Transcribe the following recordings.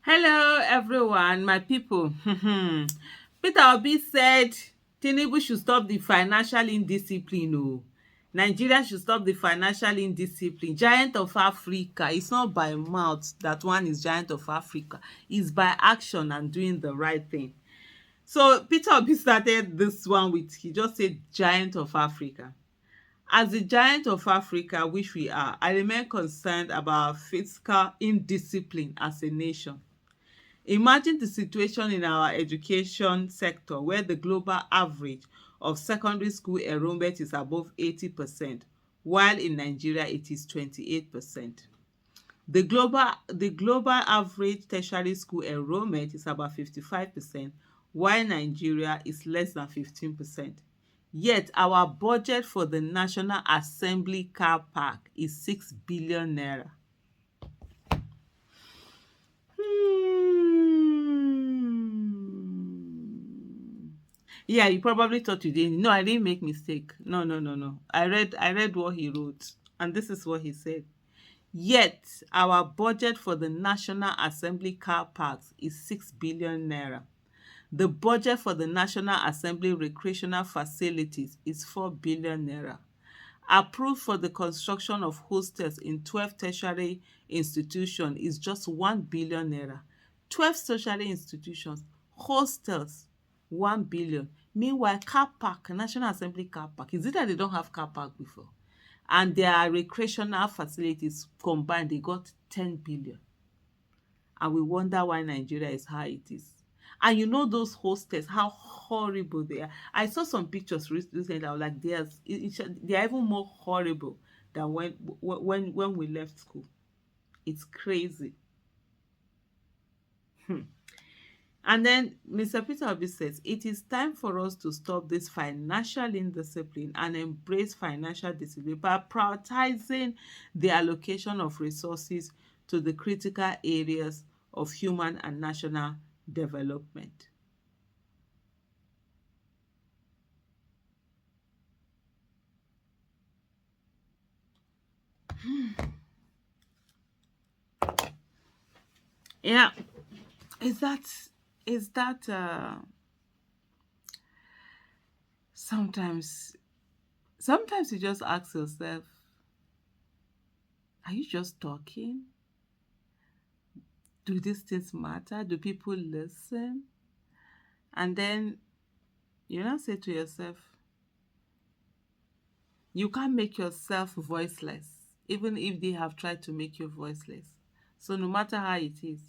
Hello, everyone, my people. Peter Obi said Tinubu should stop the financial indiscipline. Oh, Nigeria should stop the financial indiscipline. Giant of Africa. It's not by mouth that one is giant of Africa. It's by action and doing the right thing. So Peter Obi started this one with he just said giant of Africa. As the giant of Africa, which we are, I remain concerned about fiscal indiscipline as a nation. Imagine the situation in our education sector where the global average of secondary school enrollment is above 80%, while in Nigeria it is 28%. The global average tertiary school enrollment is about 55%, while Nigeria is less than 15%. Yet our budget for the National Assembly car park is 6 billion naira. Yeah, you probably thought you didn't. No, I didn't make mistake. No, no, no, no. I read what he wrote, and this is what he said. Yet our budget for the National Assembly car parks is 6 billion naira. The budget for the National Assembly recreational facilities is 4 billion naira. Approved for the construction of hostels in 12 tertiary institutions is just 1 billion naira. 12 tertiary institutions, hostels, 1 billion. Meanwhile, car park, National Assembly car park, is it that they don't have car park before? And their recreational facilities combined, they got 10 billion. And we wonder why Nigeria is how it is. And you know those hostels, how horrible they are. I saw some pictures recently. I was like, they are even more horrible than when we left school. It's crazy. And then Mr. Peter Obi says, it is time for us to stop this financial indiscipline and embrace financial discipline by prioritizing the allocation of resources to the critical areas of human and national development. Yeah, is that sometimes sometimes you just ask yourself, are you just talking? Do these things matter? Do people listen? And then you now say to yourself, you can't make yourself voiceless, even if they have tried to make you voiceless. So no matter how it is,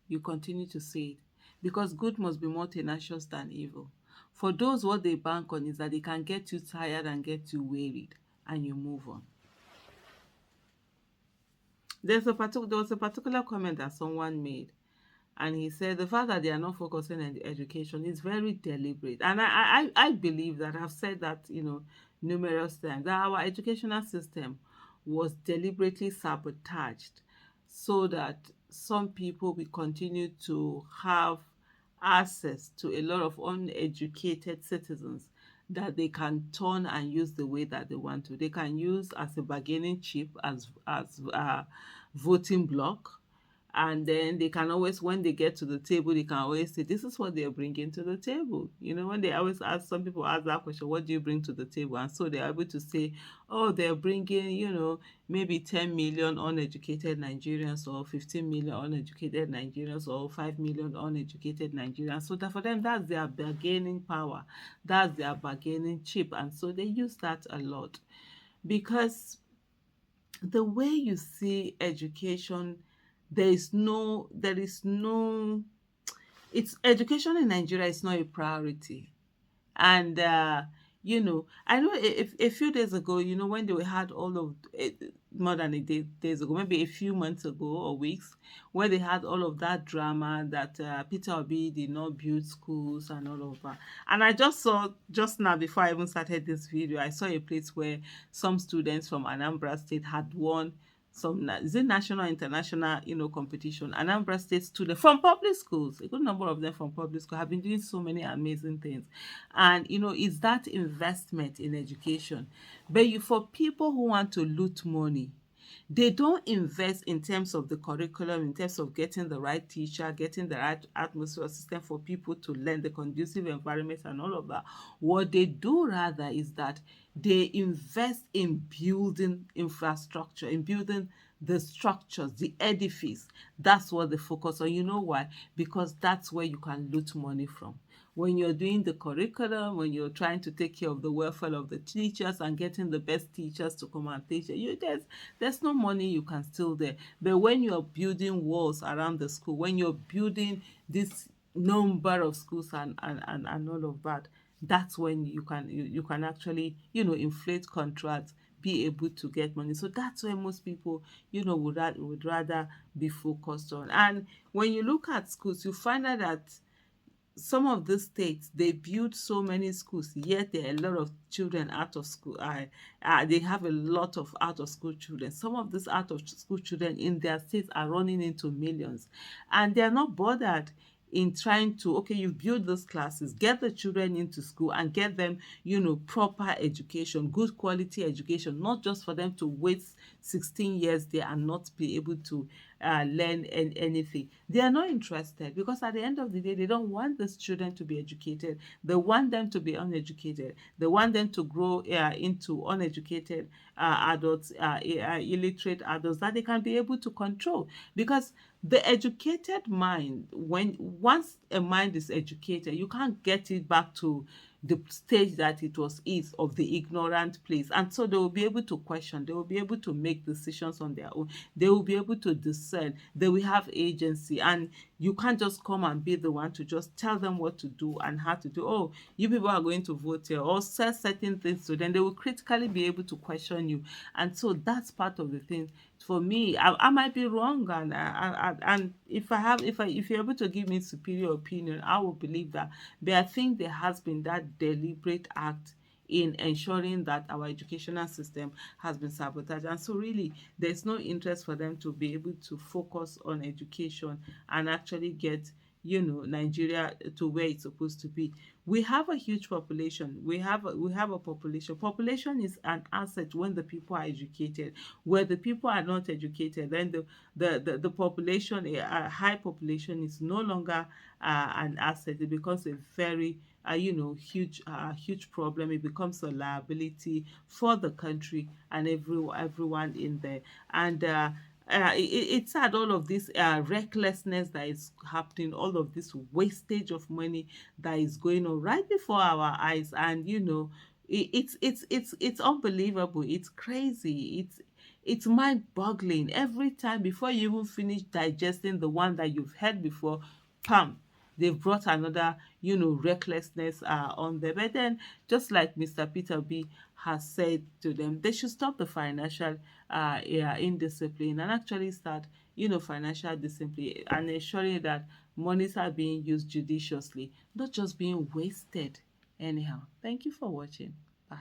you continue to say it because good must be more tenacious than evil. For those, what they bank on is that they can get you tired and get you wearied, and you move on. There was a particular comment that someone made, and he said the fact that they are not focusing on the education is very deliberate. And I believe that. I've said that, numerous times, that our educational system was deliberately sabotaged so that some people will continue to have access to a lot of uneducated citizens that they can turn and use the way that they want to. They can use as a bargaining chip, as voting block, and then they can always, when they get to the table, they can always say this is what they're bringing to the table. When they always ask, some people ask that question, what do you bring to the table? And so they're able to say, oh, they're bringing, maybe 10 million uneducated Nigerians, or 15 million uneducated Nigerians, or 5 million uneducated Nigerians. So that for them, that's their bargaining power, that's their bargaining chip. And so they use that a lot because the way you see education, there is no it's education in Nigeria is not a priority. And I know a few days ago, when they had all of more than days ago, maybe a few months ago or weeks, where they had all of that drama that Peter Obi did not build schools and all of that. And I just saw, just now before I even started this video, I saw a place where some students from Anambra State had won is it national, international, competition. Anambra State students from public schools, a good number of them from public school, have been doing so many amazing things. And it's that investment in education. But for people who want to loot money, They don't invest in terms of the curriculum, in terms of getting the right teacher, getting the right atmosphere system for people to learn, the conducive environment and all of that. What they do rather is that they invest in building infrastructure, in building the structures, the edifice. That's what they focus on. You know why? Because that's where you can loot money from. When you're doing the curriculum, when you're trying to take care of the welfare of the teachers and getting the best teachers to come and teach you, there's no money you can steal there. But when you're building walls around the school, when you're building this number of schools and all of that, that's when you can actually, inflate contracts, be able to get money. So that's where most people, would rather be focused on. And when you look at schools, you find out that some of these states, they build so many schools, yet there are a lot of children out of school. They have a lot of out of school children. Some of these out of school children in their states are running into millions, and they are not bothered in trying to, okay, you build those classes, get the children into school and get them, proper education, good quality education, not just for them to waste 16 years there and not be able to learn anything. They are not interested, because at the end of the day, they don't want these children to be educated. They want them to be uneducated. They want them to grow into uneducated adults, illiterate adults that they can be able to control. Because the educated mind, when once a mind is educated, you can't get it back to the stage that it was is of the ignorant place. And so they will be able to question, they will be able to make decisions on their own, they will be able to discern, they will have agency. And you can't just come and be the one to just tell them what to do and how to do. Oh, you people are going to vote here, or say certain things to them. They will critically be able to question you. And so that's part of the thing. For me, I might be wrong, and and if you're able to give me superior opinion, I will believe that. But I think there has been that deliberate act in ensuring that our educational system has been sabotaged. And so really, there's no interest for them to be able to focus on education and actually get, Nigeria to where it's supposed to be. We have a huge population. We have a population. Population is an asset when the people are educated. Where the people are not educated, then the population, a high population, is no longer an asset. It becomes a very huge problem. It becomes a liability for the country and everyone in there. And it's sad, all of this recklessness that is happening, all of this wastage of money that is going on right before our eyes. And it's unbelievable. It's crazy. It's mind-boggling. Every time, before you even finish digesting the one that you've had before, pam, they've brought another, recklessness on them. But then, just like Mr. Peter B has said to them, they should stop the financial indiscipline and actually start, financial discipline, and ensuring that monies are being used judiciously, not just being wasted anyhow. Thank you for watching. Bye.